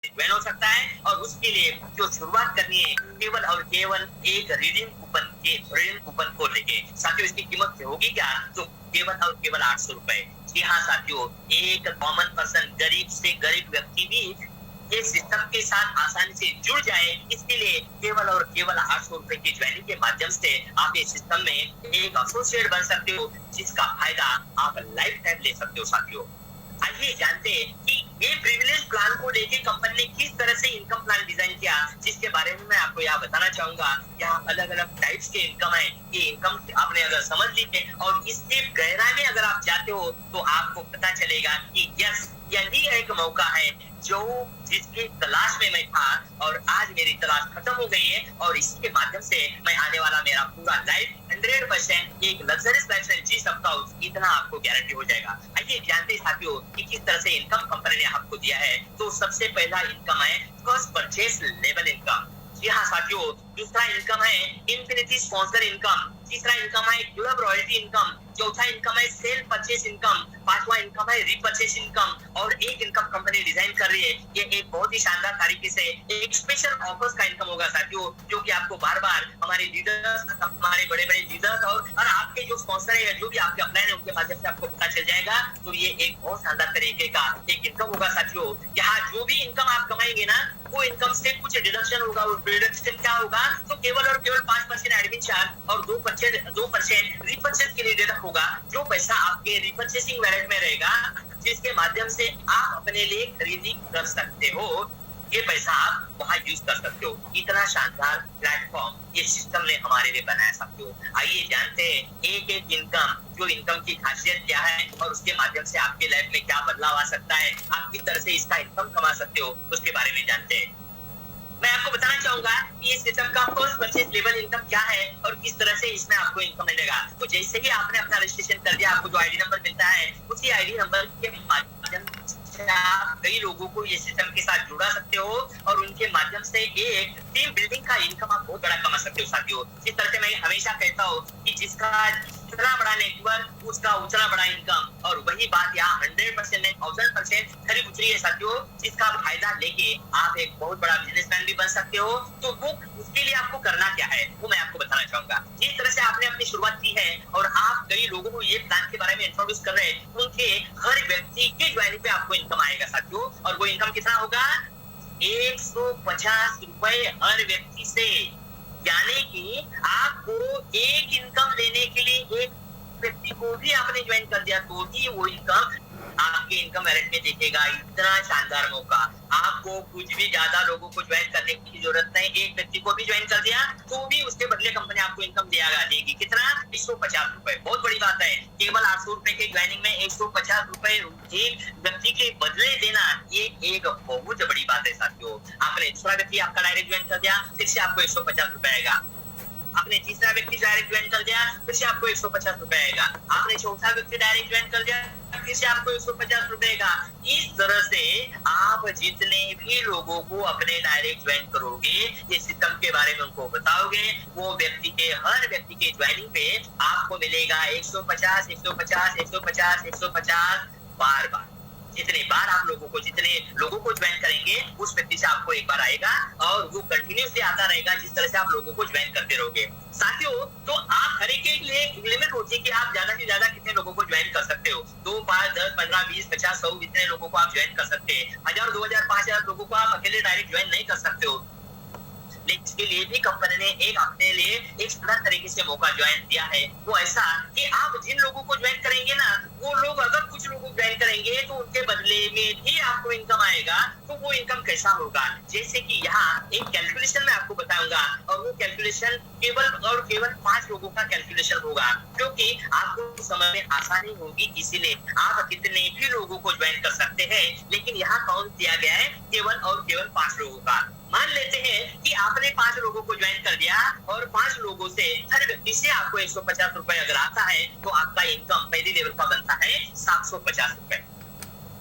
Join हो सकता है। और उसके लिए जो शुरुआत करनी है केवल और केवल एक रीडिंग कूपन को लेके। साथियों इसकी कीमत होगी क्या? तो केवल और केवल 800 रुपए। जी हाँ साथियों, एक कॉमन पर्सन, गरीब से गरीब व्यक्ति भी ये सिस्टम के साथ आसानी से जुड़ जाए, इसके लिए केवल और केवल 800 रुपए की ज्वाइनिंग के माध्यम से आप इस सिस्टम में एक एसोसिएट बन सकते हो, जिसका फायदा आप लाइफ टाइम ले सकते हो। साथियों आइए जानते हैं कि ये प्रिविलेज प्लान को लेके कंपनी ने किस तरह से इनकम प्लान डिजाइन किया, जिसके बारे में मैं आपको यहाँ बताना चाहूंगा। यहाँ अलग अलग टाइप्स के इनकम है। ये इनकम आपने अगर समझ ली है और इसके गहराई में अगर आप जाते हो तो आपको पता चलेगा कि यस, यही एक मौका है जो जिसकी तलाश में मैं था और आज मेरी तलाश खत्म हो गई है और इसके माध्यम से मैं आने वाला मेरा पूरा लाइफ 100% एक लग्जरियस लाइफ जी सकता हूँ, इतना आपको गारंटी हो जाएगा। आइए जानते हैं साथियों कि किस तरह से इनकम कंपनी ने आपको दिया है। तो सबसे पहला इनकम है फर्स्ट परचेस लेवल इनकम। जी हाँ साथियों, दूसरा इनकम है इन्फिनिटी स्पॉन्सर इनकम। तीसरा इनकम है क्लब रॉयल्टी इनकम। चौथा इनकम है सेल परचेस इनकम। पांचवा इनकम है रीपरचेस इनकम। और एक इनकम कंपनी डिजाइन कर रही है, ये एक बहुत ही शानदार तरीके से एक स्पेशल ऑफर्स का इनकम होगा साथियों, जो कि आपको बार बार हमारे लीडर्स, हमारे बड़े बड़े लीडर्स और आपके जो स्पॉन्सर है, जो भी आपके अपलाइन है, उनके माध्यम से आपको पता चल जाएगा। तो ये एक बहुत शानदार तरीके का एक इनकम होगा साथियों। यहाँ जो भी इनकम आप कमाएंगे ना, वो इनकम से कुछ डिडक्शन होगा। वो डिडक्शन क्या होगा? तो केवल और केवल 5% एडमिन चार्ज और 2% रीपरचेस के लिए डिडक्ट होगा। जो पैसा आपके रीपरचेसिंग वैलेट में रहेगा, जिसके माध्यम से आप अपने लिए खरीदी कर सकते हो, ये पैसा आप वहां यूज कर सकते हो। इतना शानदार प्लेटफॉर्म ये सिस्टम ने हमारे लिए बनाया साथियों। आइए जानते हैं एक एक इनकम, जो इनकम की खासियत क्या है और उसके माध्यम से आपके लाइफ में क्या बदलाव आ सकता है, आप किस तरह से इसका इनकम कमा सकते हो, उसके बारे में जानते हैं। मैं आपको बताना चाहूंगा कि इस सिस्टम का फर्स्ट परचेज लेवल इनकम क्या है और किस तरह से इसमें आपको इनकम मिलेगा। तो जैसे ही आपने अपना रजिस्ट्रेशन कर दिया, आपको जो आईडी नंबर मिलता है, उसी आईडी नंबर के माध्यम से आप कई लोगों को ये सिस्टम के साथ जुड़ा सकते हो और उनके माध्यम से एक टीम बिल्डिंग का इनकम आप बहुत बड़ा कमा सकते हो साथियों। इस तरह से मैं हमेशा कहता हूँ कि जिसका जितना बड़ा नेटवर्क उसका उतना बड़ा इनकम। और वही बात यहाँ 100% नहीं 1000% खरी उतरी है साथियों, जिसका फायदा लेके आप एक बहुत बड़ा बिजनेसमैन भी बन सकते हो। तो वो उसके लिए आपको करना क्या है, वो मैं आपको बताना चाहूंगा। जिस तरह से आपने अपनी शुरुआत की है और आप कई लोगों को ये प्लान के बारे में इंट्रोड्यूस कर रहे हैं, उनके हर व्यक्ति के ज्वाइनिंग पे आपको इनकम आएगा साथियों। और वो इनकम कितना होगा? 150 रुपए हर व्यक्ति से। यानी कि आपको एक इनकम लेने के लिए एक व्यक्ति को भी आपने ज्वाइन कर दिया तो भी वो इनकम आपके इनकम वैलेट में दिखेगा। इतना शानदार मौका, आपको कुछ भी ज्यादा लोगों को ज्वाइन करने की जरूरत नहीं। एक व्यक्ति को भी ज्वाइन कर दिया तो भी उसके बदले कंपनी आपको इनकम देगी। कितना? 150 रुपए। बहुत बड़ी बात है। केवल 800 रुपए के ज्वाइनिंग में 150 रुपए एक व्यक्ति के बदले देना, ये एक बहुत बड़ी बात है साथियों। आपने दूसरा व्यक्ति आपका डायरेक्ट ज्वाइन कर दिया, फिर से आपको 150 रुपए आएगा। आपने तीसरा व्यक्ति डायरेक्ट ज्वाइन कर दिया, फिर से आपको 150 रुपए आएगा। आपने चौथा व्यक्ति डायरेक्ट ज्वाइन कर दिया, फिर से आपको 150 रुपए आएगा। इस तरह से आप जितने भी लोगों को अपने डायरेक्ट ज्वाइन करोगे, ये सिस्टम के बारे में उनको बताओगे, वो व्यक्ति के हर व्यक्ति के ज्वाइनिंग पे आपको मिलेगा 150, 150, 150, 150 बार बार। जितने बार आप जितने लोगों को ज्वाइन करेंगे, उस व्यक्ति से आपको एक बार आएगा और वो कंटिन्यूसली आता रहेगा, जिस तरह से आप लोगों को ज्वाइन करते रहोगे साथियों। तो आप हर एक के लिए एक लिमिट होती है कि आप ज्यादा से ज्यादा कितने लोगों को ज्वाइन कर सकते हो। 2, 5, 10, 15, 20, 50, 100 इतने लोगों को आप ज्वाइन कर सकते हैं। 1000, 2000, 5000 लोगों को आप अकेले डायरेक्ट ज्वाइन नहीं कर सकते हो। लेकिन इसके लिए भी कंपनी ने एक अपने लिए एक सरल तरीके से मौका ज्वाइन दिया है। वो ऐसा कि आप जिन लोगों को ज्वाइन करेंगे ना, वो लोग अगर कुछ लोगों को ज्वाइन करेंगे तो उनके बदले में भी आपको इनकम आएगा। तो वो इनकम कैसा होगा? जैसे कि यहाँ एक कैलकुलेशन मैं आपको बताऊंगा और वो कैलकुलेशन केवल और केवल 5 लोगों का कैलकुलेशन होगा, क्योंकि आपको समझ में आसानी होगी। इसीलिए आप कितने भी लोगों को ज्वाइन कर सकते हैं, लेकिन यहाँ काउंट दिया गया है केवल और केवल 5 लोगों का। मान लेते हैं कि आपने 5 लोगों को ज्वाइन कर दिया और 5 लोगों से हर व्यक्ति से आपको 150 रुपए अगर आता है, तो आपका इनकम पहली लेवल का बनता है 750 रुपए।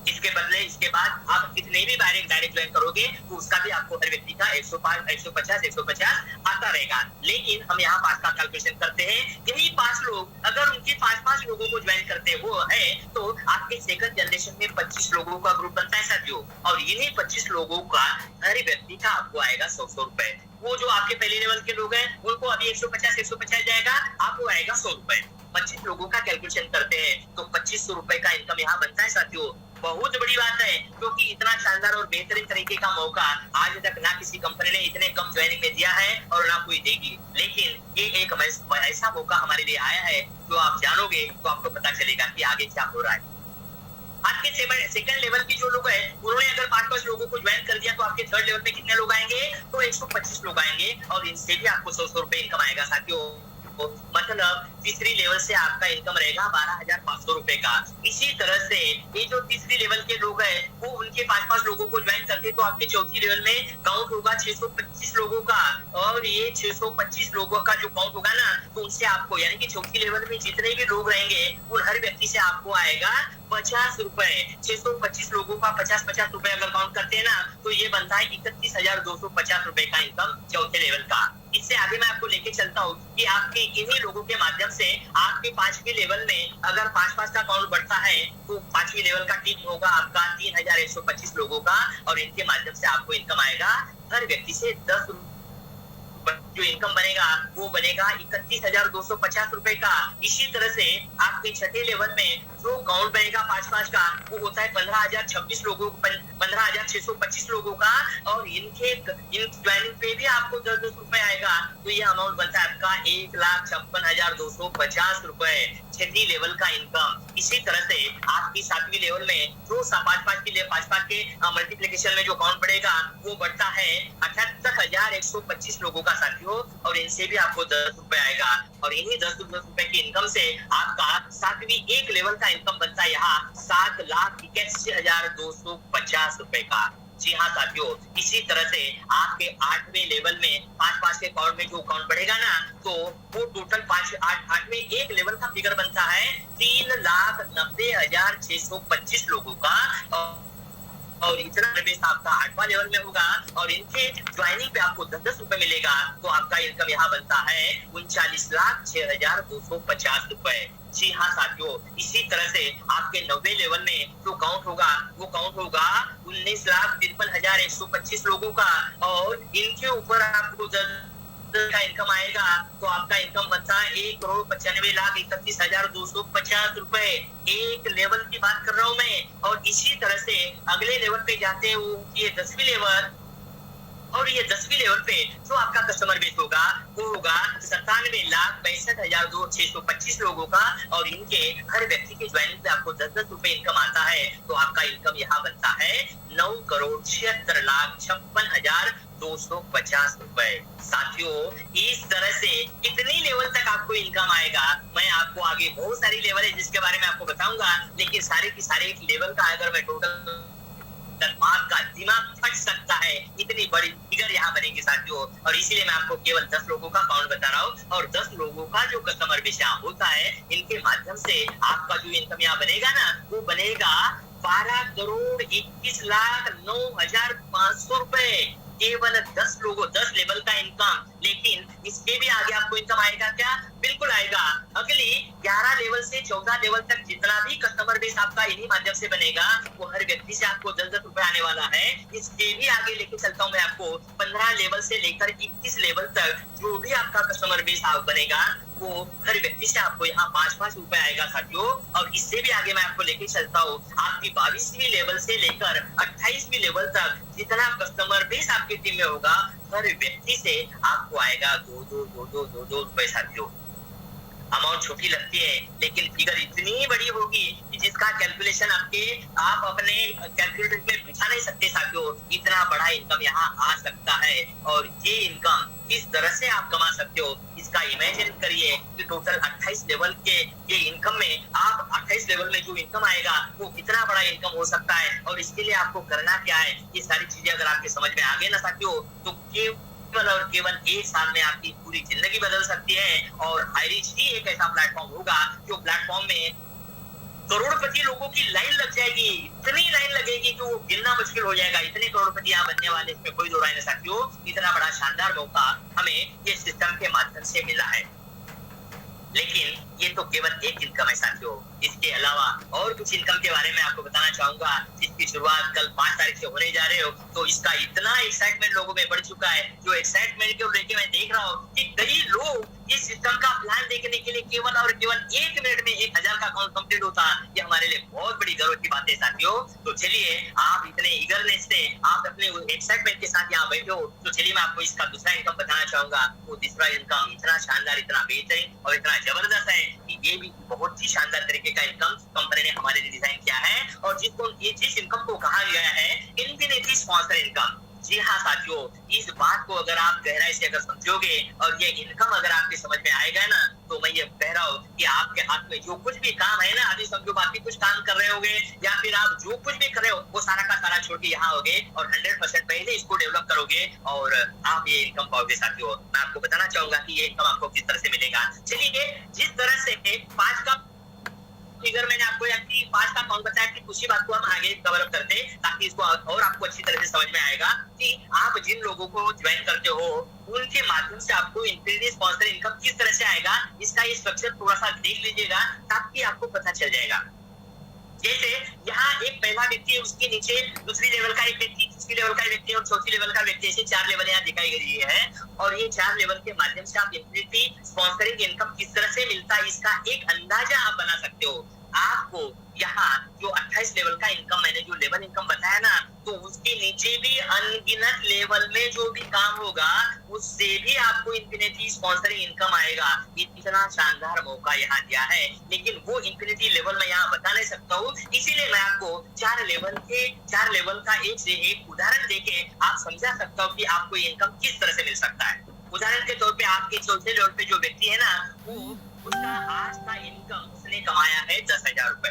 इसके बदले इसके बाद आप कितने भी डायरेक्ट ज्वाइन करोगे तो उसका भी आपको हर व्यक्ति का 105, 150 आता रहेगा। लेकिन हम यहाँ 5 का कैलकुलेशन करते हैं। यही 5 लोग अगर उनके 5 लोगों को ज्वाइन करते वो है तो आपके सेकंड जनरेशन में 25 लोगों का ग्रुप बनता है साथियों, और इन्हीं 25 लोगों का हर व्यक्ति का आपको आएगा 100 रुपए। वो जो आपके पहले लेवल के लोग हैं उनको अभी 150 जाएगा, आपको आएगा 100 रुपए। 25 लोगों का कैलकुलेशन करते हैं तो 2500 रुपए का इनकम यहाँ बनता है साथियों। बहुत बड़ी बात है क्योंकि इतना शानदार और बेहतरीन तरीके का मौका आज तक ना किसी कंपनी ने इतने कम ज्वाइनिंग में दिया है और ना कोई देगी। लेकिन ये एक ऐसा मौका हमारे लिए आया है जो आप जानोगे तो आपको पता चलेगा कि आगे क्या हो रहा है। आपके सेकंड लेवल की जो लोग हैं उन्होंने अगर 5 लोगों को ज्वाइन कर दिया तो आपके थर्ड लेवल पे कितने लोग आएंगे तो 125 लोग आएंगे और इनसे भी आपको 100 रुपए इनकम आएगा साथियों। मतलब तीसरी लेवल से आपका इनकम रहेगा 12,500 रुपए का। इसी तरह से ये जो तीसरी लेवल के लोग हैं वो उनके 5 लोगों को ज्वाइन करते तो आपके चौथी लेवल में काउंट होगा 625 लोगों का, और ये 625 लोगों का जो काउंट होगा ना तो उनसे आपको यानी कि चौथी लेवल में जितने भी लोग रहेंगे उन हर व्यक्ति से आपको आएगा 50 रुपए। 625 लोगों का 50 रुपए अगर काउंट करते हैं ना तो ये बनता है 31,250 रुपए का इनकम चौथे लेवल का। इससे आगे मैं आपको लेके चलता हूँ कि आपके इन्हीं लोगों के माध्यम से आपके 5वीं लेवल में अगर 5 का काउंट बढ़ता है तो 5वीं लेवल का टीम होगा आपका 3,125 लोगों का, और इनके माध्यम से आपको इनकम आएगा हर व्यक्ति से 10 जो इनकम बनेगा वो बनेगा 31,250 रुपए का। इसी तरह से आपके छठे लेवल में जो काउंट बनेगा 5 का वो होता है 15,026 लोगों 15,625 लोगों का, और इन ज्वाइनिंग पे भी आपको 10 रुपए आएगा तो ये अमाउंट बनता है आपका 1,56,250 रुपए छठी लेवल का इनकम। इसी तरह से आपकी 7वीं लेवल में जो 5 के मल्टीप्लीकेशन में जो काउंट बढ़ेगा वो बढ़ता है 78,125 लोगों का साथियों, और इनसे भी आपको 10 रुपए आएगा, और इन्हीं 10 रुपए की इनकम से आपका 7वीं एक लेवल का इनकम बनता है यहाँ 7,81,250 रुपए का। जी हाँ साथियों, इसी तरह से आपके 8वें लेवल में 5 के काउंट में जो काउंट बढ़ेगा ना तो वो टोटल 8वें एक लेवल का फिगर बनता है 3,90,625 लोगों का, और इतना निवेश आपका 8वां लेवल में होगा और इनके ज्वाइनिंग पे आपको 10 रुपए मिलेगा तो आपका इनकम यहाँ बनता है 39,06,250 रुपए। जी हाँ साथियों, इसी तरह से आपके 9वें लेवल में जो काउंट होगा वो काउंट होगा 19,53,125 लोगों का, और इनके ऊपर आपको का इनकम आएगा तो आपका इनकम बनता है 1,95,31,250 रुपए। एक लेवल की बात कर रहा हूँ मैं, और इसी तरह से अगले लेवल पे जाते हैं वो ये 10वीं लेवल, और ये 10वीं लेवल पे जो आपका कस्टमर बेस होगा वो होगा 97,65,625 लोगों का, और इनके हर व्यक्ति के ज्वाइनिंग पे आपको 10 रुपए इनकम आता है तो आपका इनकम यहाँ बनता है 9,76,56,250 रुपए। साथियों, इस तरह से कितनी लेवल तक आपको इनकम आएगा मैं आपको आगे बहुत सारी लेवल है जिसके बारे में आपको बताऊंगा, लेकिन सारे की सारे एक लेवल का अगर मैं टोटल का दिमाग फट सकता है, इतनी बड़ी फिगर यहाँ बनेगी साथियों। और इसीलिए मैं आपको केवल 10 लोगों का काउंट बता रहा हूँ, और 10 लोगों का जो कस्टमर बेस यहाँ होता है इनके माध्यम से आपका जो इनकम यहाँ बनेगा ना वो बनेगा 12,21,09,500 रुपए। केवल 10 लोगों 10 लेवल का इनकम, लेकिन इसके भी आगे आपको इनकम आएगा क्या? बिल्कुल आएगा। अगली 11 लेवल से 14 लेवल तक जितना भी कस्टमर बेस आपका इन्हीं माध्यम से बनेगा वो हर व्यक्ति से आपको 10 रुपए आने वाला है। इसके भी आगे लेके चलता हूँ मैं आपको 15 लेवल से लेकर 21 लेवल तक जो भी आपका कस्टमर बेस आप बनेगा वो हर व्यक्ति से आपको यहाँ 5 रुपए आएगा साथियों। और इससे भी आगे मैं आपको लेके चलता हूँ आपकी 22वीं लेवल से लेकर 28वीं लेवल तक जितना कस्टमर बेस आपकी टीम में होगा हर व्यक्ति से आपको आएगा 2 रुपए साथियों। अमाउंट छोटी लगती है लेकिन फिगर इतनी बड़ी होगी कि जिसका कैलकुलेशन आप अपने कैलकुलेटर में बिठा नहीं सकते साथियों। इतना बड़ा इनकम यहाँ आ सकता है, और ये इनकम किस तरह से आप कमा सकते हो इसका इमेजिन करिए कि टोटल 28 लेवल के ये इनकम में आप 28 लेवल में जो इनकम आएगा वो कितना बड़ा इनकम हो सकता है। और इसके लिए आपको करना क्या है, ये सारी चीजें अगर आपके समझ में आ गए ना साथियों तो और केवल 1 साल में आपकी पूरी जिंदगी बदल सकती है। और हाईरीच ही एक ऐसा प्लेटफॉर्म होगा जो प्लेटफॉर्म में करोड़पति लोगों की लाइन लग जाएगी, इतनी लाइन लगेगी कि वो गिनना मुश्किल हो जाएगा। इतने करोड़पति यहाँ बनने वाले, इसमें कोई दो राय नहीं साथियों। इतना बड़ा शानदार मौका हमें ये सिस्टम के माध्यम से मिला है। लेकिन ये तो केवल एक इनकम है साथियों। इसके अलावा और कुछ इनकम के बारे में आपको बताना चाहूंगा, जिसकी शुरुआत कल 5 तारीख से होने जा रहे हो। तो इसका इतना एक्साइटमेंट लोगों में बढ़ चुका है, जो एक्साइटमेंट को लेके मैं देख रहा हूँ कि कई लोग इस सिस्टम का प्लान देखने के लिए केवल और केवल 1 मिनट में 1000 का अकाउंट कंप्लीट होता है। ये हमारे लिए बहुत बड़ी गर्व की बात है साथियों। तो चलिए, आप इतने ईगरनेस से, आप अपने एक्साइटमेंट के साथ यहाँ बैठे हो, तो चलिए मैं आपको इसका दूसरा इनकम बताना चाहूंगा। वो दूसरा इनकम इतना शानदार, इतना बेहतरीन और इतना जबरदस्त है कि ये भी बहुत ही शानदार तरीके का इनकम कंपनी ने हमारे लिए डिजाइन किया है। और जिस इनकम को कहा गया है इन्फिनिटी स्पॉन्सर इनकम। जी हाँ साथियों, इस बात को अगर आप गहराई से अगर समझोगे और ये इनकम अगर आपके समझ में आएगा ना, तो मैं ये कह रहा हूँ कि आपके हाथ में जो कुछ भी काम है ना, अभी समझो बाकी कुछ काम कर रहे होगे या फिर आप जो कुछ भी कर रहे हो वो सारा का सारा छोड़ के यहाँ होगे और 100% पहले इसको डेवलप करोगे और आप ये इनकम पाओगे साथियों। मैं आपको बताना चाहूंगा कि ये इनकम आपको किस तरह से मिलेगा। चलिए, जिस तरह से 5 का फिगर मैंने आपको 5 का अकाउंट बताया कि उसी बात को हम आगे डेवलप करते हैं, ताकि इसको और आपको अच्छी तरह से समझ में आएगा कि आप जिन लोगों को ज्वाइन करते हो उनके माध्यम से आपको इन्फिनिटी स्पॉन्सर इनकम किस तरह से आएगा, इसका ये स्ट्रक्चर थोड़ा सा देख लीजिएगा ताकि आपको पता चल जाएगा। जैसे यहाँ एक पहला व्यक्ति है, उसके नीचे दूसरी लेवल का एक व्यक्ति, तीसरी लेवल का व्यक्ति और चौथी लेवल का व्यक्ति, ऐसे 4 लेवल यहाँ दिखाई गई है। और ये 4 लेवल के माध्यम से आप इन्फिनिटी स्पॉन्सरिंग इनकम किस तरह से मिलता है, इसका एक अंदाजा आप बना सकते हो। आपको यहाँ जो 28 लेवल का इनकम, मैंने जो लेवल इनकम बताया ना, तो उसके नीचे भी अनगिनत लेवल में जो भी काम होगा उससे भी आपको इन्फिनिटी स्पॉन्सरिंग इनकम आएगा। इतना शानदार मौका यहाँ दिया है, लेकिन वो इन्फिनिटी लेवल में यहाँ बता नहीं सकता हूँ, इसीलिए मैं आपको 4 लेवल का एक से एक उदाहरण देके आप समझा सकता हूँ कि आपको ये इनकम किस तरह से मिल सकता है। उदाहरण के तौर पे आपके चौथे लेवल पे जो व्यक्ति है ना, वो उसका आज का इनकम उसने कमाया है 10,000 रुपए।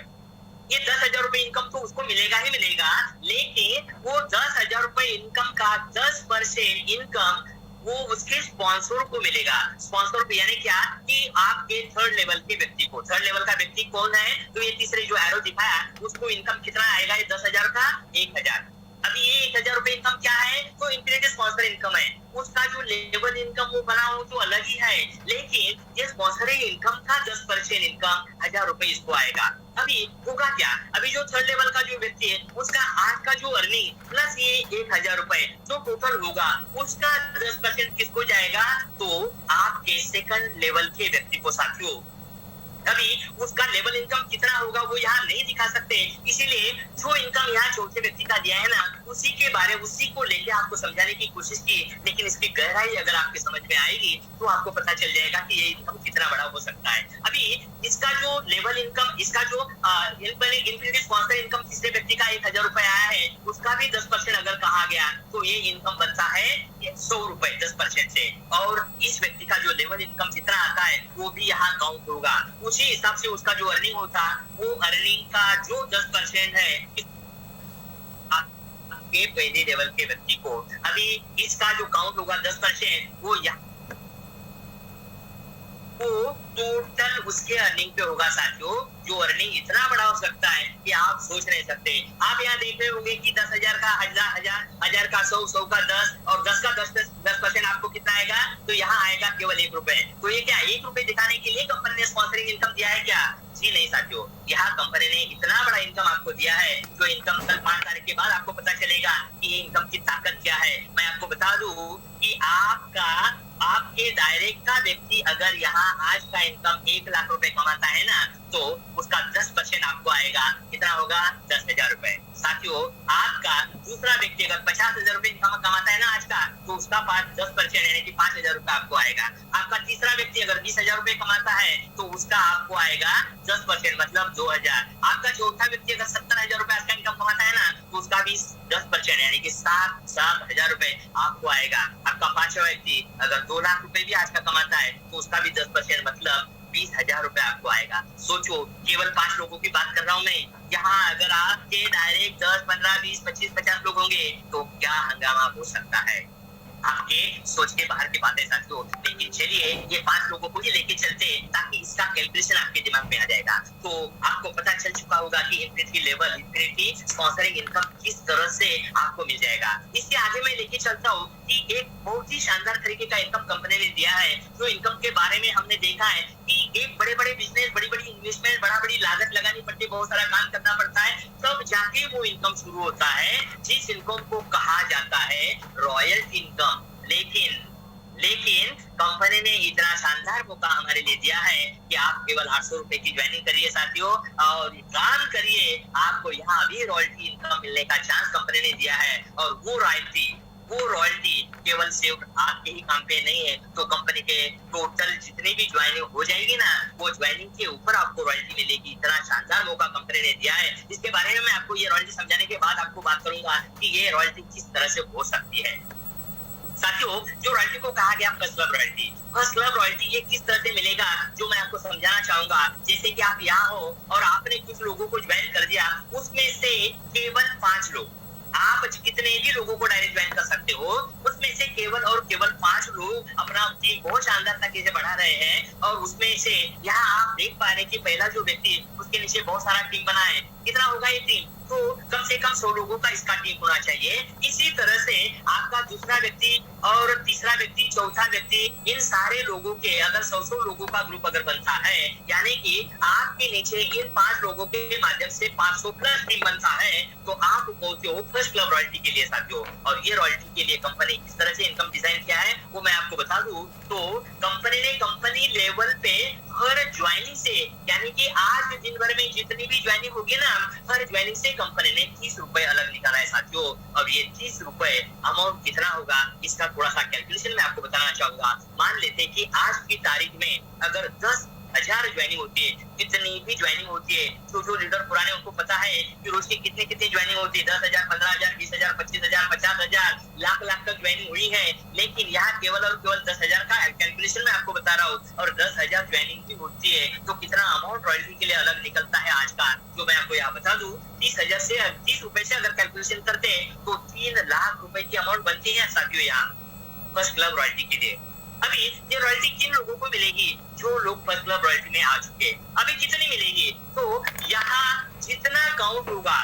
ये 10,000 रुपए इनकम तो उसको मिलेगा ही मिलेगा, लेकिन वो 10,000 रुपए इनकम का 10% इनकम वो उसके स्पॉन्सर को मिलेगा। स्पॉन्सर यानी क्या कि आपके 3rd लेवल के व्यक्ति को, 3rd लेवल का व्यक्ति कौन है, तो ये तीसरे जो एरो दिखाया उसको इनकम कितना आएगा, ये 10,000 का 1,000। अभी ये 1,000 रुपए इनकम क्या है, तो इन्फिनिटी स्पॉन्सर इनकम है। उसका जो लेवल इनकम वो बना हो तो अलग ही है, लेकिन ये स्पॉन्सरिंग इनकम का 10% इनकम 1,000 रुपए इसको आएगा। अभी होगा क्या, अभी जो 3rd लेवल का जो व्यक्ति है उसका आज का जो अर्निंग प्लस ये 1,000 रुपए जो टोटल होगा उसका 10% किसको जाएगा, तो आपके 2nd लेवल के व्यक्ति को साथियों। अभी उसका लेवल इनकम कितना होगा वो यहाँ नहीं दिखा सकते, इसीलिए जो इनकम यहाँ चौथे व्यक्ति का दिया है ना, उसी को लेके आपको समझाने की कोशिश की, लेकिन इसकी गहराई अगर आपके समझ में आएगी तो आपको पता चल जाएगा कि ये इनकम कितना बड़ा हो सकता है। अभी इसका जो लेवल इनकम, इसका जो इन्फिनिटी स्पॉन्सर इनकम तीसरे व्यक्ति का 1,000 रुपए आया है, उसका भी 10% अगर कहा गया तो ये इनकम बनता है 100 रुपए 10% से। और इस व्यक्ति का जो लेवल इनकम जितना आता है वो भी यहाँ काउंट होगा, उसी हिसाब से उसका जो अर्निंग होता वो अर्निंग का जो 10% है आपके पहले लेवल के व्यक्ति को। अभी इसका जो काउंट होगा 10% वो टोटल उसके अर्निंग पे होगा साथियों। जो अर्निंग इतना बड़ा हो सकता है कि आप सोच नहीं सकते। आप यहाँ देख रहे होंगे कि 10,000 का 1,000 का 100 का 10 और 10 का 10% आपको कितना आएगा, तो यहाँ आएगा केवल 1 रुपए। तो ये क्या 1 रुपए दिखाने के लिए कंपनी ने स्पॉन्सरिंग इनकम दिया है क्या? जी नहीं साथियों, यहाँ कंपनी ने इतना बड़ा इनकम आपको दिया है जो इनकम कल 5 तारीख के बाद आपको पता चलेगा कि ये इनकम की ताकत क्या है। मैं आपको बता दूं कि आपके डायरेक्ट का व्यक्ति अगर यहाँ आज का इनकम 1 लाख रुपए कमाता है ना, तो उसका 10% आपको आएगा, कितना होगा 10,000 रुपए। साथियों, आपका दूसरा व्यक्ति अगर 50,000 रुपए इनकम कमाता है ना आज का, तो उसका 10% यानी कि 5,000 रुपए आपको आएगा। आपका तीसरा व्यक्ति अगर 20,000 रुपए कमाता है तो उसका आपको आएगा 10% मतलब 2,000। आपका चौथा व्यक्ति अगर 70,000 रुपए आज का इनकम कमाता है ना, तो उसका भी 10% यानी कि 7,000 रुपए आपको आएगा। आपका पांचवा व्यक्ति अगर 2 लाख रुपए भी आज का कमाता है तो उसका भी 10% मतलब 20,000 रुपए आपको आएगा। सोचो, केवल 5 लोगों की बात कर रहा हूँ मैं। यहाँ अगर आपके डायरेक्ट 10, 15, 20, 25, 50 लोग होंगे तो क्या हंगामा हो सकता है। आपके सोच के बाहर की बातें साथियों। लेकिन चलिए ये 5 लोगों को ही लेके चलते ताकि इसका कैलकुलेशन आपके दिमाग में आ जाएगा। तो आपको पता चल चुका होगा कि infinity level, infinity sponsoring income किस तरह से आपको मिल जाएगा। इससे आगे मैं लेके चलता हूँ कि एक बहुत ही शानदार तरीके का इनकम कंपनी ने दिया है। जो इनकम के बारे में हमने देखा है कि एक बड़े-बड़े बिजनेस, बड़ी-बड़ी इन्वेस्टमेंट, बड़ी लागत लगानी पड़ती है, बहुत सारा काम करना पड़ता है, तब जाके वो इनकम शुरू होता है जिस इनकम को कहा जाता है रॉयल्टी इनकम। लेकिन कंपनी ने इतना शानदार मौका हमारे लिए दिया है कि आप केवल 800 रुपए की ज्वाइनिंग करिए साथियों और काम करिए, आपको यहाँ भी रॉयल्टी इनकम मिलने का चांस कंपनी ने दिया है। और वो रॉयल्टी केवल सिर्फ आपके ही काम पे नहीं है, तो कंपनी के टोटल जितनी भी ज्वाइनिंग हो जाएगी ना, वो ज्वाइनिंग के ऊपर आपको रॉयल्टी मिलेगी। इतना शानदार मौका कंपनी ने दिया है। इसके बारे में मैं आपको ये रॉयल्टी समझाने के बाद आपको बात करूंगा कि ये रॉयल्टी किस तरह से हो सकती है। साथियों, जो रॉयल्टी को कहा गया फर्स्ट क्लब रॉयल्टी ये किस तरह से मिलेगा, जो मैं आपको समझाना चाहूंगा। जैसे कि आप यहाँ हो और आपने कुछ लोगों को ज्वाइन कर दिया, उसमें से केवल 5 लोग, आप कितने भी लोगों को डायरेक्ट ज्वाइन कर सकते हो, उसमें से केवल 5 लोग अपना टीम बहुत शानदार तरीके से बढ़ा रहे हैं। और उसमें से यहाँ आप देख पा रहे हैं कि पहला जो व्यक्ति, उसके नीचे बहुत सारा टीम बना है। कितना होगा ये टीम? तो कम से कम 100 लोगों का इसका टीम होना चाहिए। इसी तरह से आपका दूसरा व्यक्ति और तीसरा व्यक्ति, चौथा व्यक्ति, इन सारे लोगों के अगर 100 लोगों का ग्रुप अगर बनता है, यानी कि आपके नीचे इन 5 लोगों के माध्यम से 500 प्लस टीम बनता है, तो आप पहुंचे हो फर्स्ट क्लब रॉयल्टी के लिए साथियों। और ये रॉयल्टी के लिए कंपनी किस तरह से इनकम डिजाइन किया है वो मैं आपको बता दूं। तो कंपनी ने कंपनी लेवल पे हर ज्वाइनिंग से, यानी कि आज दिन भर में जितनी भी ज्वाइनिंग होगी ना, हर ज्वाइनिंग से कंपनी ने 30 रुपए अलग निकाला है साथियों। अब ये 30 रुपए अमाउंट कितना होगा, इसका थोड़ा सा कैलकुलेशन मैं आपको बताना चाहूंगा। मान लेते कि आज की तारीख में अगर 10,000 ज्वाइनिंग होती है, कितनी भी ज्वाइनिंग होती है, जो लीडर पुराने उनको पता है कि रोज की कितनी ज्वाइनिंग होती है, 10,000, 15,000, 20,000, 25,000, 50,000, लाख तक ज्वाइनिंग हुई है। लेकिन यहाँ केवल और केवल 10,000 का कैलकुलेशन मैं आपको बता रहा हूँ। और 10,000 ज्वाइनिंग भी होती है तो कितना अमाउंट रॉयल्टी के लिए अलग निकलता है आज का, जो मैं आपको यहाँ बता दूं। 30,000 से 30 रुपए से अगर कैलकुलेशन करते हैं तो 3 लाख रुपए की अमाउंट बनती है साथियों यहाँ फर्स्ट क्लब रॉयल्टी के लिए। अभी ये रॉयल्टी किन लोगों को मिलेगी? जो लोग फर्स्ट क्लब रॉयल्टी में आ चुके। अभी कितनी मिलेगी? तो यहाँ जितना काउंट होगा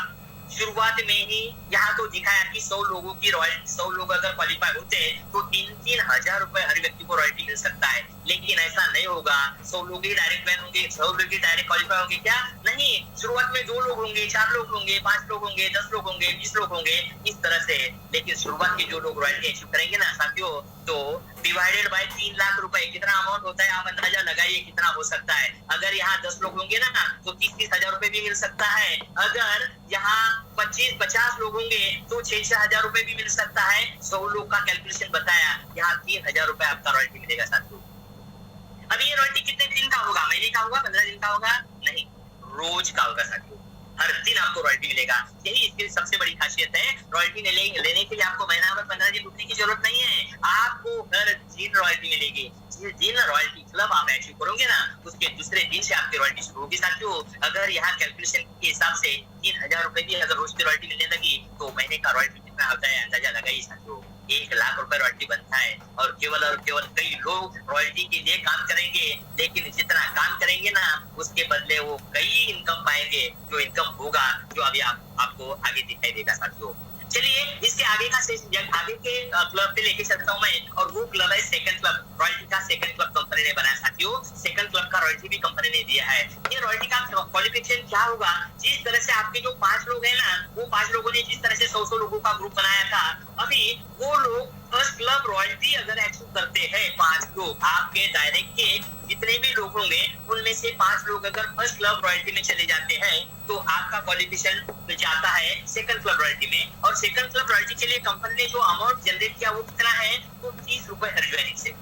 शुरुआत में ही, यहाँ तो दिखाया कि 100 लोगों की रॉयल्टी, 100 लोग अगर क्वालिफाई होते हैं तो 3-3 हजार रुपए हर व्यक्ति को रॉयल्टी मिल सकता है। लेकिन ऐसा नहीं होगा 100 लोग ही डायरेक्ट ज्वाइन होंगे, 100 लोग ही डायरेक्ट क्वालिफाई होंगे, क्या नहीं। शुरुआत में 2 लोग होंगे, 4 लोग होंगे, 5 लोग होंगे, 10 लोग होंगे, 20 लोग होंगे, इस तरह से। लेकिन शुरुआत के जो लोग रॉयल्टी अचीव करेंगे ना साथियों, तो डिवाइडेड बाय 3 लाख रुपए कितना अमाउंट होता है, आप अंदाजा लगाइए कितना हो सकता है। अगर यहाँ 10 लोग होंगे ना तो 30-30 हजार रुपए भी मिल सकता है। अगर यहाँ 25-50 लोग होंगे तो 6-6 हजार रुपए भी मिल सकता है। 100 लोग का कैलकुलेशन बताया, यहाँ 3,000 रुपए आपका रॉयल्टी मिलेगा साथियों। अभी ये रॉयल्टी कितने दिन का होगा? महीने का होगा? 15 दिन का होगा? नहीं, रोज का होगा साथियों। हर दिन आपको रॉयल्टी मिलेगा। यही इसकी सबसे बड़ी खासियत है। रॉयल्टी लेने के लिए आपको महीना भर 15 दिन रुकने की जरूरत नहीं है, आपको हर दिन रॉयल्टी मिलेगी। जिस दिन रॉयल्टी क्लब आप अचीव करोगे ना, उसके दूसरे दिन से आपकी रॉयल्टी शुरू होगी साथियों। अगर यहाँ कैलकुलेशन के हिसाब से 3,000 रुपए भी अगर रोज की रॉयल्टी मिलने लगी तो महीने का रॉयल्टी कितना होता है अंदाजा लगाइए साथियों। 1 लाख रुपए रॉयल्टी बनता है। और केवल कई लोग रॉयल्टी के लिए काम करेंगे, लेकिन जितना काम करेंगे ना उसके बदले वो कई इनकम पाएंगे, जो इनकम होगा जो अभी आपको आगे दिखाई देगा साथियों। चलिए इसके आगे का आगे के क्लब पे लेके चलता हूँ मैं, और वो क्लब है सेकंड क्लब। रॉयल्टी का सेकंड क्लब कंपनी ने बनाया साथियों। सेकंड क्लब का रॉयल्टी भी कंपनी ने दिया है। ये रॉयल्टी का क्वालिफिकेशन क्या होगा? जिस तरह से आपके जो 5 लोग हैं ना, वो 5 लोगों ने जिस तरह से 100 लोगों का ग्रुप बनाया था, अभी वो लोग फर्स्ट क्लब रॉयल्टी अगर अचीव करते हैं, 5 लोग आपके डायरेक्ट के जितने भी लोग होंगे उनमें से 5 लोग अगर फर्स्ट क्लब रॉयल्टी में चले जाते हैं तो आपका क्वालिफिकेशन जाता है सेकंड क्लब रॉयल्टी में। और सेकंड क्लब रॉयल्टी के लिए कंपनी ने जो अमाउंट जनरेट किया वो कितना है? तो 30 रुपए हर ज्वाइनिंग से।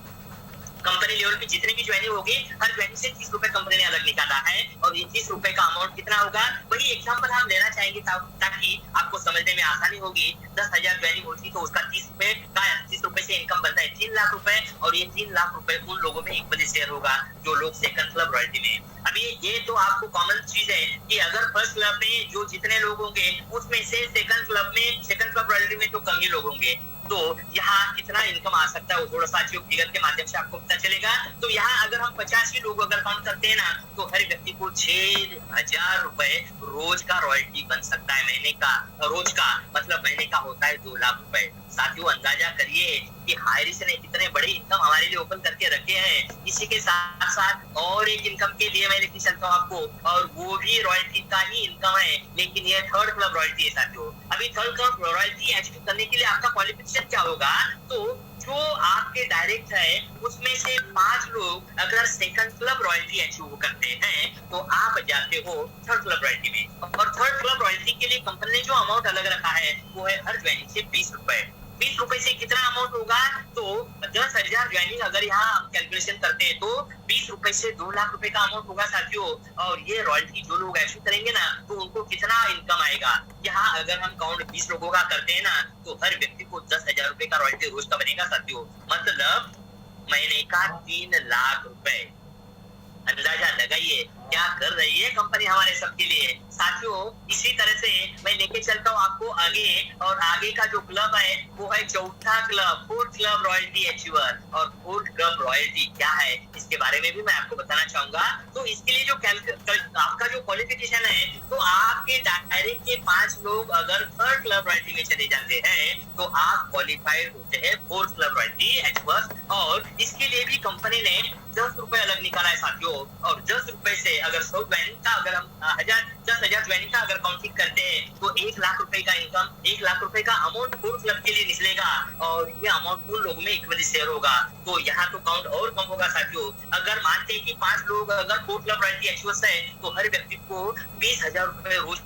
कंपनी लेवल पे जितनी भी ज्वाइनिंग होगी हर ज्वाइनिंग से 30 रुपए कंपनी ने अलग निकाला है। और ये 30 रुपए का अमाउंट कितना होगा, वही एग्जांपल हम लेना चाहेंगे ताकि आपको समझने में आसानी होगी। 10,000 ज्वाइनिंग होती तो उसका 30 रुपए से इनकम बनता है 3 लाख रुपए। और ये 3 लाख रुपए उन लोगों में इक्वली शेयर होगा जो लोग सेकंड क्लब रॉयल्टी में। अभी ये तो आपको कॉमन चीज है कि अगर फर्स्ट क्लब में जो जितने लोग होंगे उसमें से सेकंड क्लब रॉयल्टी में तो कम ही लोग होंगे। तो यहाँ कितना इनकम आ सकता है वो थोड़ा सा अच्छी फिगर के माध्यम से आपको पता चलेगा। तो यहाँ अगर हम 50 ही लोग अगर काउंट करते हैं ना, तो हर व्यक्ति को 6,000 रुपए रोज का रॉयल्टी बन सकता है महीने का। रोज का मतलब महीने का होता है 2 लाख रुपए। साथियों अंदाजा करिए कि हायरिस ने कितने बड़े इनकम हमारे लिए ओपन करके रखे हैं। इसी के साथ साथ और एक इनकम के लिए मैं लेके चलता हूँ आपको, और वो भी रॉयल्टी का ही इनकम है, लेकिन ये थर्ड क्लब रॉयल्टी है साथियों। अभी थर्ड क्लब रॉयल्टी अचीव करने के लिए आपका क्वालिफिकेशन क्या होगा, तो जो आपके डायरेक्ट है उसमें से 5 लोग अगर सेकंड क्लब रॉयल्टी अचीव करते हैं तो आप जाते हो थर्ड क्लब रॉयल्टी में। और थर्ड क्लब रॉयल्टी के लिए कंपनी ने जो अमाउंट अलग रखा है वो है हर ज्वाइनिंग से 20 रुपए। 20 रुपए से कितना अमाउंट होगा, तो 10,000 ज्वाइनिंग अगर यहाँ हम कैलकुलेशन करते हैं तो 20 रुपए से 2 लाख रुपए का अमाउंट होगा साथियों। और ये रॉयल्टी जो लोग अचीव करेंगे ना, तो उनको कितना इनकम आएगा। यहाँ अगर हम काउंट 20 लोगों का करते हैं ना, तो हर व्यक्ति को 10,000 रुपए का रॉयल्टी रोज का बनेगा साथियों, मतलब महीने का 3 लाख रुपए। अंदाजा लगाइए क्या कर रही है कंपनी हमारे सबके लिए साथियों। इसी तरह से मैं लेके चलता हूँ आपको आगे, और आगे का जो क्लब है वो है चौथा club, fourth club royalty achiever. और फोर्थ क्लब रॉयल्टी क्या है इसके बारे में भी मैं आपको बताना चाहूंगा। तो इसके लिए जो आपका जो क्वालिफिकेशन है, तो आपके डायरेक्ट के 5 लोग अगर थर्ड क्लब रॉयल्टी में चले जाते हैं तो आप क्वालिफाइड होते हैं फोर्थ क्लब रॉयल्टी अचीवर। और इसके लिए भी कंपनी ने 10 रुपए अलग निकाला है साथियों। और 10 रुपए से अगर 100 ज्वाइनिंग का अगर हम 10,000 ज्वाइनिंग का अगर काउंटिंग करते हैं तो 1 लाख रुपए का इनकम, 1 लाख रुपए का अमाउंट फोर्थ क्लब के लिए निकलेगा। और ये अमाउंट उन लोगों में इक्वली शेयर होगा। तो यहाँ तो काउंट और कम होगा साथियों। अगर मानते हैं कि 5 लोग अगर फोर्थ क्लब रॉयल्टी अचीवर्स है, तो हर व्यक्ति को 20,000 रुपए रोज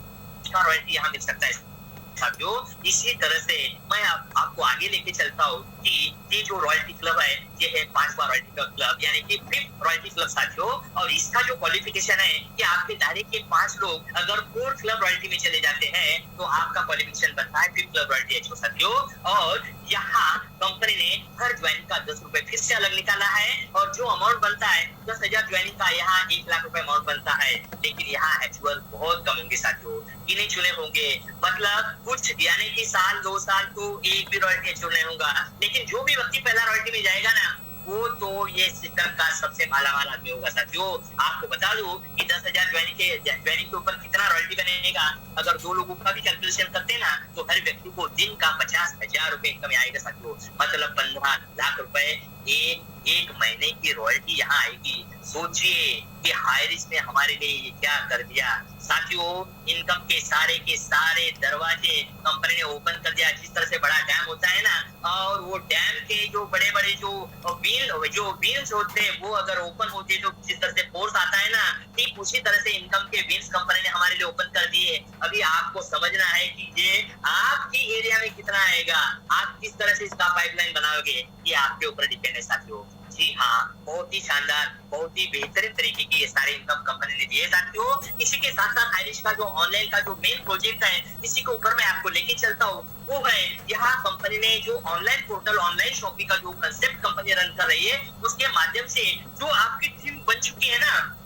का रॉयल्टी यहाँ मिल सकता है साथियों। इसी तरह से मैं आपको आगे लेके चलता हूँ कि ये जो रॉयल्टी क्लब है ये है 5वां रॉयल्टी क्लब, यानी कि 5th रॉयल्टी क्लब साथियों। और इसका जो क्वालिफिकेशन है कि आपके डायरेक्ट के 5 लोग अगर 4th क्लब रॉयल्टी में चले जाते हैं तो आपका क्वालिफिकेशन बनता है 5th क्लब रॉयल्टी अचीव साथियों। और यहाँ कंपनी ने हर ज्वाइनिंग का 10 रुपए फिर से अलग निकाला है। और जो अमाउंट बनता है 10,000 ज्वाइनिंग का, यहाँ 1 लाख रुपए अमाउंट बनता है। लेकिन यहाँ अचीवर बहुत कम होंगे साथियों, गिने चुने होंगे। मतलब कुछ यानी कि साल 2 साल तो एक भी रॉयल्टी अचीव नहीं होगा। लेकिन जो भी व्यक्ति पहला रॉयल्टी में जाएगा ना, वो तो ये सिस्टम का सबसे मालामाल आदमी होगा साथियों। आपको बता दूं कि 10,000 ज्वाइनिंग के ऊपर कितना रॉयल्टी बनेगा। अगर 2 लोगों का भी कैलकुलेशन करते हैं ना, तो हर व्यक्ति को दिन का 50,000 रुपए इनकम आएगा साथियों, मतलब 15 लाख रुपए एक महीने की रॉयल्टी यहाँ आएगी। सोचिए कि हायरिस ने हमारे लिए ये क्या कर दिया साथियों। इनकम के सारे दरवाजे कंपनी ने ओपन कर दिया। जिस तरह से बड़ा डैम होता है ना, और वो डैम के जो बड़े बड़े जो व्हील्स होते हैं वो अगर ओपन होते हैं तो जिस तरह से फोर्स आता है ना, ठीक उसी तरह से इनकम के व्हील्स कंपनी ने हमारे लिए ओपन कर दिए। अभी आपको समझना है कि ये आपकी एरिया में कितना आएगा, आप किस तरह से इसका पाइपलाइन बनाओगे, ये आपके ऊपर डिपेंड है साथियों। जी हाँ, बहुत ही शानदार, बहुत ही बेहतरीन तरीके की ये सारे इनकम कंपनी ने दिए साथियों। इसी के साथ साथ हायरिस का जो ऑनलाइन का जो मेन प्रोजेक्ट है, इसी के ऊपर मैं आपको लेके चलता हूँ। वो है यहाँ कंपनी ने जो ऑनलाइन पोर्टल, ऑनलाइन शॉपिंग का जो कंसेप्ट कंपनी रन कर रही है, उसके माध्यम से जो आपकी टीम बन चुकी है ना,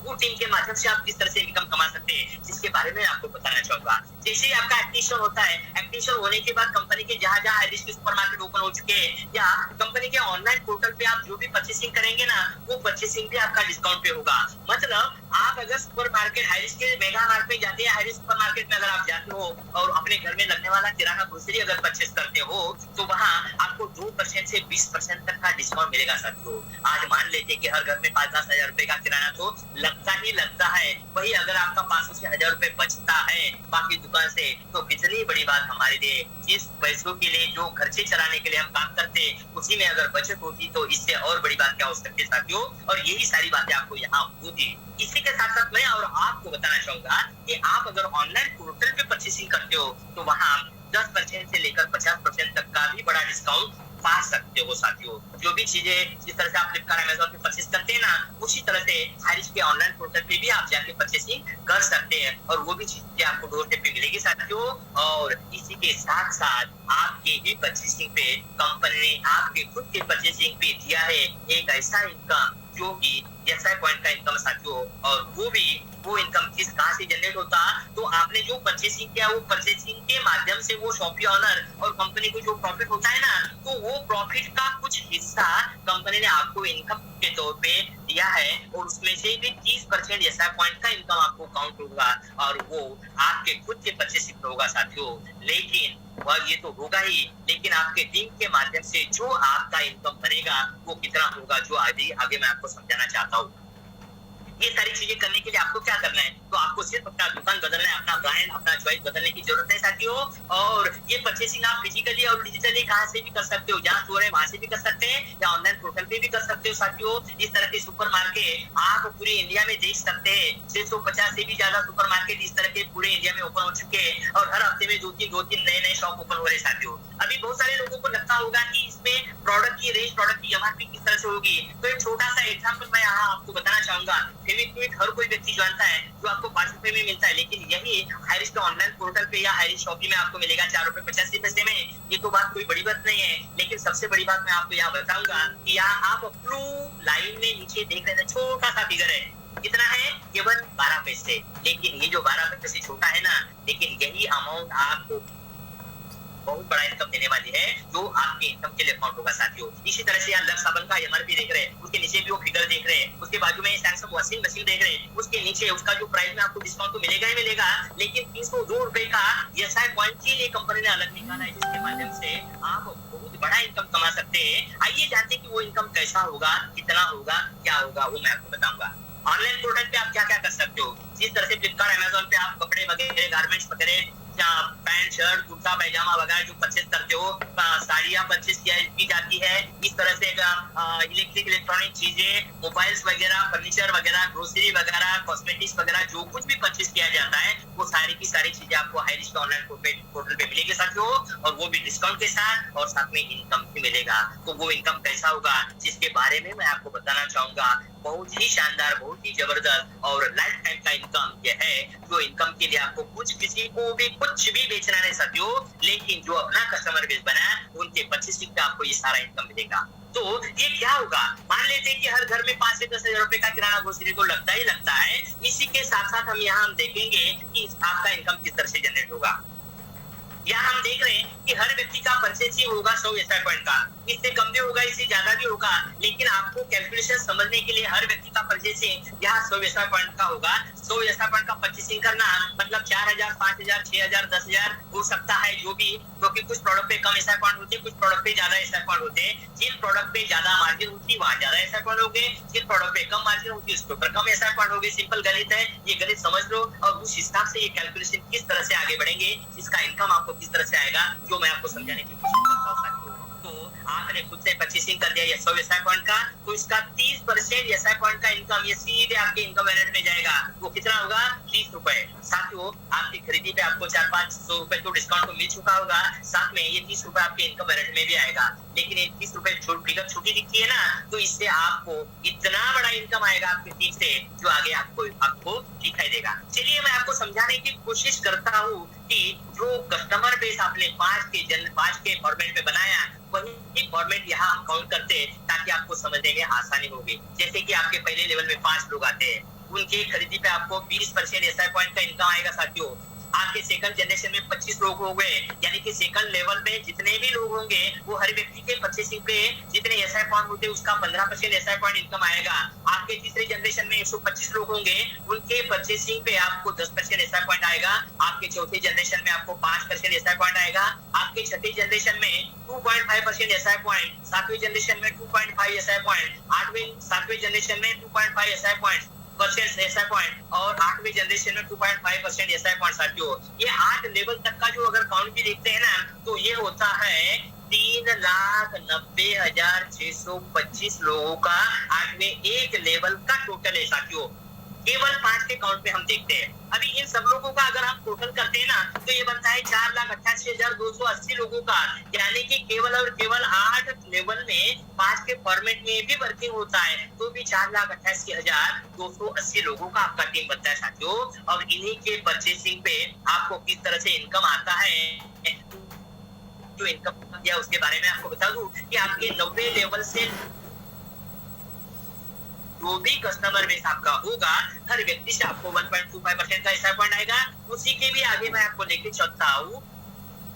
वो टीम के माध्यम से आप किस तरह से इनकम कमा सकते हैं, जिसके बारे में आपको बताना चाहूंगा। जैसे ही आपका एक्टिवेशन होता है, एक्टिवेशन होने के बाद कंपनी के जहां हायरिस के सुपरमार्केट ओपन हो चुके हैं, या कंपनी के ऑनलाइन पोर्टल पे आप जो भी परचेसिंग करेंगे ना, वो परचेसिंग भी आपका डिस्काउंट पे होगा। मतलब आप अगर सुपरमार्केट हायरिस के मेगा मार्ट में जाते हैं, हायरिस सुपरमार्केट में अगर आप जाते हो और अपने घर में लगने वाला किराना ग्रोसरी अगर परचेस करते हो, तो वहाँ आपको 2% से 20% तक का डिस्काउंट मिलेगा साथियों। आज मान लेते कि हर घर में 5-10 हजार रुपए का किराना तो लगता ही लगता है। वही अगर आपका 500 से 1000 रुपए बचता है बाकी दुकान से, तो कितनी बड़ी बात हमारे लिए। जिस पैसों के लिए जो खर्चे चलाने के लिए हम काम करते, उसी में अगर बचत होती तो इससे और बड़ी बात क्या हो सकती है साथियों। और यही सारी बातें आपको यहाँ होती। इसी के साथ साथ मैं और आपको बताना चाहूंगा कि आप अगर ऑनलाइन पोर्टल पे परचेसिंग करते हो तो वहाँ 10% से लेकर 50% तक का भी बड़ा डिस्काउंट पा सकते हो साथियों। जो भी चीजें जिस तरह से आप फ्लिपकार्ट, अमेज़न पे परचेस करते हैं ना, उसी तरह से हायरिस के ऑनलाइन पोर्टल पे भी आप जाके परचेसिंग कर सकते हैं, और वो भी चीजें आपको डोर स्टेप पे मिलेगी साथियों। और इसी के साथ साथ आपके ही परचेसिंग पे कंपनी ने आपके खुद के परचेसिंग पे दिया है एक ऐसा इनकम जो कि SI पॉइंट का इनकम साथियों, और वो भी वो इनकम किस कहाँ से जनरेट होता, तो आपने जो परचेसिंग किया वो परचेसिंग के माध्यम से वो शॉपी ऑनर और कंपनी को जो प्रॉफिट होता है ना, तो वो प्रॉफिट का कुछ हिस्सा कंपनी ने आपको इनकम के तौर पे दिया है और उसमें से भी 30% एसआई पॉइंट का इनकम आपको काउंट होगा और वो आपके खुद के परचेसिंग होगा साथियों। लेकिन वह ये तो होगा ही, लेकिन आपके टीम के माध्यम से जो आपका इनकम बनेगा वो कितना होगा, जो आगे मैं आपको समझाना चाहता हूँ। ये सारी चीजें करने के लिए आपको क्या करना है, तो आपको सिर्फ अपना दुकान बदलना है, अपना ब्रांड, अपना चॉइस बदलने की जरूरत है साथियों। और ये परचेसिंग आप फिजिकली और डिजिटली कहाँ से भी कर सकते हो, जहाँ स्टोर है वहां से भी कर सकते हैं या ऑनलाइन पोर्टल पे भी कर सकते हो साथियों। इस तरह के सुपर मार्केट आप पूरी इंडिया में देख सकते हैं। 650 से भी ज्यादा सुपर मार्केट इस तरह के पूरे इंडिया में ओपन हो चुके हैं और हर हफ्ते में दो तीन नए शॉप ओपन हो रहे साथियों। अभी बहुत सारे लोगों को लगता होगा कि इसमें प्रोडक्ट की रेंज, प्रोडक्ट की एमआरपी किस तरह से होगी, तो एक छोटा सा एग्जाम्पल मैं यहाँ आपको बताना चाहूंगा। फेविक्विक हर कोई व्यक्ति जानता है जो आपको 5 रुपए में मिलता है, लेकिन यही हाईरिश के ऑनलाइन पोर्टल पे या हाईरिश शॉपी में आपको मिलेगा 4 रुपए 85 पैसे में। ये तो बात कोई बड़ी बात नहीं है, लेकिन सबसे बड़ी बात मैं आपको यहाँ बताऊंगा कि यहाँ आप ब्लू लाइन में नीचे देख रहे हैं छोटा सा फिगर है, कितना है, केवल 12 पैसे। लेकिन ये जो 12 पैसे छोटा है ना, लेकिन यही अमाउंट आपको बहुत बड़ा इनकम देने वाली है, जो आपके इनकम के लिए काउंट होगा साथियों। इसी तरह से यहाँ लक्स साबन का एमआरपी देख रहे हैं, उसके नीचे भी वो फिगर देख रहे हैं, उसके बाजू में सैमसंग वॉशिंग मशीन देख रहे हैं, उसके नीचे उसका जो प्राइस में आपको डिस्काउंट तो मिलेगा ही मिलेगा, लेकिन 302 रुपए का एसआई पॉइंट के लिए कंपनी ने अलग निकाला है, जिसके माध्यम से आप बहुत बड़ा इनकम कमा सकते हैं। आइए जानते हैं कि वो इनकम कैसा होगा, कितना होगा, क्या होगा, वो मैं आपको बताऊंगा। ऑनलाइन पोर्टल पे आप क्या क्या कर सकते हो, जिस तरह से फ्लिपकार्ट, अमेजोन पे आप कपड़े वगैरह, गारमेंट्स वगैरह, पैंट, शर्ट, कुर्ता, पैजामा वगैरह जो परचेज करते हो, साड़ियां परचेज की जाती है। इस तरह से इलेक्ट्रॉनिक चीजें, मोबाइल्स वगैरह, फर्नीचर वगैरह, ग्रोसरी वगैरह, कॉस्मेटिक्स वगैरह, जो कुछ भी परचेज किया जाता है वो सारी की सारी चीजें आपको हाईरिश के ऑनलाइन पोर्टल पे मिलेगी साथियों, और वो भी डिस्काउंट के साथ, और साथ में इनकम भी मिलेगा। तो वो इनकम कैसा होगा, जिसके बारे में मैं आपको बताना चाहूंगा। बहुत ही शानदार, बहुत ही जबरदस्त और लाइफ टाइम का इनकम ये है, जो इनकम के लिए आपको किसी को भी कुछ भी बेचना नहीं साथियों, लेकिन जो अपना कस्टमर बेस बना उनके परचेसिंग पे आपको ये सारा इनकम मिलेगा। तो ये क्या होगा, मान लेते हैं कि हर घर में 5 से 10 हजार रुपए का किराना ग्रोसरी को लगता ही लगता है। इसी के साथ साथ हम यहाँ देखेंगे कि आपका इनकम किस तरह से जनरेट होगा। यहाँ हम देख रहे हैं कि हर व्यक्ति का परचेसिंग होगा 100 एसआई पॉइंट का, इससे कम भी होगा, इससे ज्यादा भी होगा, लेकिन आपको कैलकुलेशन समझने के लिए हर व्यक्ति का परचेसिंग यहाँ 100 एसआई पॉइंट का होगा। 100 एसआई पॉइंट का परचेसिंग करना मतलब 4000, 5000, 6000, 10000 हो सकता है, जो भी, क्योंकि कुछ प्रोडक्ट पे कम एसआई पॉइंट होते हैं, कुछ प्रोडक्ट पे ज्यादा एसआई पॉइंट होते हैं। जिन प्रोडक्ट पे ज्यादा मार्जिन होती है वहाँ ज्यादा एसआई पॉइंट होंगे, जिन प्रोडक्ट पे कम मार्जिन होती है उसके ऊपर कम एसआई पॉइंट होंगे। सिंपल गणित है, ये गणित समझ लो और उस हिसाब से ये कैलकुलेशन किस तरह से आगे बढ़ेंगे, इसका इनकम आपको किस तरह से आएगा, जो मैं आपको समझाने की कोशिश करता हूँ साथियों। तो आपने खुद से परचेसिंग कर दिया 100 एसआई पॉइंट का, तो इसका 30% एसआई पॉइंट का इनकम ये सीधे आपके इनकम वैलेट में जाएगा। वो कितना होगा, 30 रुपए। साथियों आपकी खरीदी पे आपको 400-500 रुपए तो डिस्काउंट तो मिल चुका होगा, साथ में ये 30 रुपए आपके इनकम वैलेट में भी आएगा। लेकिन ये 30 रुपए फिगर छोटी दिखती है ना, तो इससे आपको इतना बड़ा इनकम आएगा आपके 30 से, जो आगे आपको दिखाई देगा। चलिए मैं आपको समझाने की कोशिश करता हूँ कि जो कस्टमर बेस आपने 5 के फॉर्मेट में बनाया, वही फॉर्मेट यहाँ हम काउंट करते हैं, ताकि आपको समझने में आसानी होगी। जैसे कि आपके पहले लेवल में 5 लोग आते हैं, उनके खरीदी पे आपको 20% एसआई पॉइंट का इनकम आएगा साथियों। आपके सेकंड जनरेशन में 25 लोग हो गए, यानी कि सेकंड लेवल पे जितने भी लोग होंगे वो हर व्यक्ति के परचेसिंग पे जितने एसआई पॉइंट होते हैं उसका 15% एसआई पॉइंट इनकम आएगा। आपके तीसरे जनरेशन में 125 लोग होंगे, उनके परचेसिंग पे आपको 10% एसआई पॉइंट आएगा। आपके चौथे जनरेशन में आपको 5% एसआई पॉइंट आएगा। आपके छठे जनरेशन में 2.5% एसआई पॉइंट, सातवें जनरेशन में 2.5 एसआई पॉइंट, सातवें जनरेशन में 2.5 एसआई पॉइंट एसआई पॉइंट, और 8वें जनरेशन में 2.5% एसआई पॉइंट साथियों। ये 8 लेवल तक का जो अगर काउंट भी देखते हैं ना, तो ये होता है 3,90,625 लोगों का 8वें एक लेवल का टोटल है साथियों। केवल 5 के काउंट में हम देखते हैं। अभी इन सब लोगों का अगर हम टोटल करते हैं ना, तो ये बनता है 4,88,280 लोगों का, यानी कि केवल और केवल 8 लेवल में 5 के फॉर्मेट में भी वर्किंग होता है, तो भी 4,88,280 लोगों का आपका टीम बनता है साथियों। और इन्हीं के परचेसिंग पे आपको किस तरह से इनकम आता है, जो इनकम दिया उसके बारे में आपको बता दूं कि आपके 90 लेवल से जो भी कस्टमर बेस आपका होगा, हर व्यक्ति से आपको 1.25% का एसआई पॉइंट आएगा। उसी के भी आगे मैं आपको लेके चलता हूँ,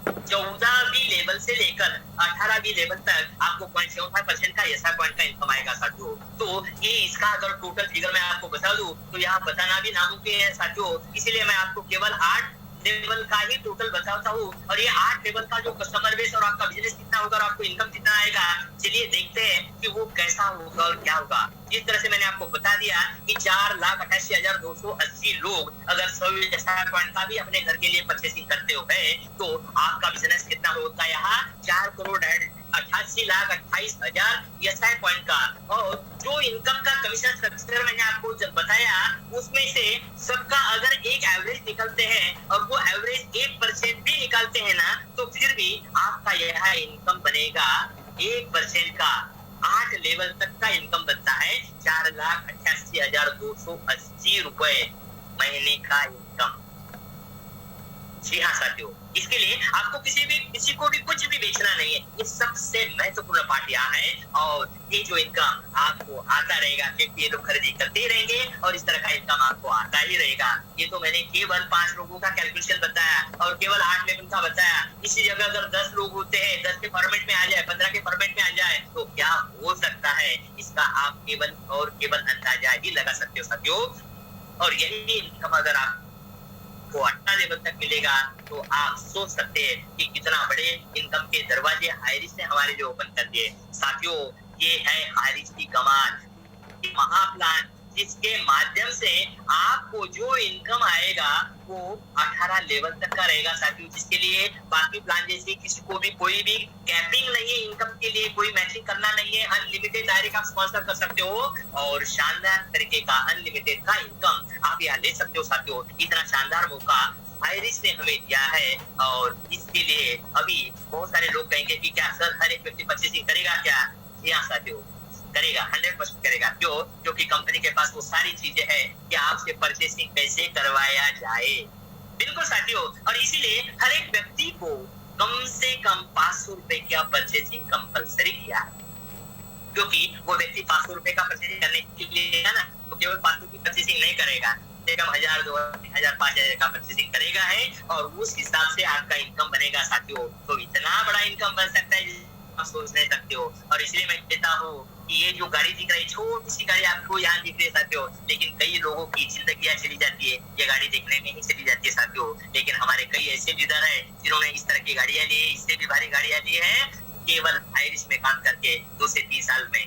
14वीं लेवल से लेकर 18वीं लेवल तक आपको 0.75% का एसआई पॉइंट का इनकम आएगा साथियों। तो ये इसका अगर टोटल फिगर मैं आपको बता दूं तो यहाँ बताना भी नामुमकिन है साथियों, इसीलिए मैं आपको केवल 8 लेवल का ही टोटल बताता हूँ। और ये 8 लेवल का जो कस्टमर बेस और आपका बिजनेस कितना होगा और आपको इनकम कितना आएगा, चलिए देखते हैं कि वो कैसा होगा और क्या होगा। जिस तरह से मैंने आपको बता दिया कि 4,88,280 लोग अगर 100 एसआई पॉइंट का भी अपने घर के लिए परचेसिंग करते हो गए तो आपका बिजनेस कितना होता है यहाँ 4,88,28,000 एसआई पॉइंट का। और जो इनकम का कमीशन स्ट्रक्चर मैंने आपको जब बताया उसमें से सबका अगर एक एवरेज निकलते हैं और वो एवरेज 1% भी निकालते हैं ना, तो फिर भी आपका यह इनकम बनेगा 1% का। 8 लेवल तक का इनकम बनता है 4,88,280 रुपए महीने का इनकम। जी हाँ साथियों, इसके लिए आपको किसी को भी कुछ भी बेचना नहीं है। ये सबसे महत्वपूर्ण पार्ट यहाँ है। और ये जो इनकम आपको आता रहेगा क्योंकि ये लोग खरीदी करते ही रहेंगे और इस तरह का इनकम आपको आता ही रहेगा। ये तो मैंने केवल 5 लोगों का कैलकुलेशन बताया और केवल 8 लेवल का बताया। इसी जगह अगर 10 लोग होते हैं, 10 के फॉर्मेट में आ जाए, 15 के फॉर्मेट में आ जाए तो क्या हो सकता है, इसका आप केवल और केवल अंदाजा ही लगा सकते हो साथियों। और यही इनकम अगर आप को 18 लेवल तक मिलेगा तो आप सोच सकते हैं कि कितना बड़े इनकम के दरवाजे हाईरिच ने हमारे लिए ओपन कर दिए। साथियों, ये है हाईरिच की कमाल, महाप्लान, जिसके माध्यम से आपको जो इनकम आएगा वो 18 लेवल तक का रहेगा साथियों। जिसके लिए बाकी प्लान जैसे किसी को भी कोई भी कैपिंग नहीं है, इनकम के लिए कोई मैचिंग करना नहीं है, अनलिमिटेड डायरेक्ट आप स्पॉन्सर कर सकते हो और शानदार तरीके का अनलिमिटेड का इनकम आप यहाँ ले सकते हो साथियों। इतना शानदार मौका हाईरिच ने हमें दिया है और इसके लिए अभी बहुत सारे लोग कहेंगे कि क्या सर हर एक व्यक्ति परचेसिंग करेगा क्या? जी हाँ साथियों, करेगा, 100% करेगा। क्योंकि कंपनी के पास वो सारी चीजें हैं कि आपसे परचेसिंग कैसे करवाया जाए। बिल्कुल साथियों, और इसीलिए हर एक व्यक्ति को कम से कम 500 रुपए का परचेसिंग कंपलसरी किया है। क्योंकि वो व्यक्ति 500 रुपए का परचेसिंग करने के लिए है ना, तो केवल 500 की परचेसिंग नहीं करेगा, कम 1,000, 2,000, 5,000 का परचेसिंग करेगा है और उस हिसाब से आपका इनकम बनेगा साथियों। तो इतना बड़ा इनकम बन सकता है आप सोच नहीं सकते हो। और इसलिए मैं कहता हूँ कि ये जो गाड़ी दिख रही है, छोटी सी गाड़ी आपको यहाँ दिख रही है साथियों, लेकिन कई लोगों की जिंदगियां चली जाती है ये गाड़ी देखने में ही चली जाती है साथियों। लेकिन हमारे कई ऐसे लीडर है जिन्होंने इस तरह की गाड़ियां ली है, इससे भी भारी गाड़ियां ली है, केवल हाईरिच में काम करके 2 से 3 साल में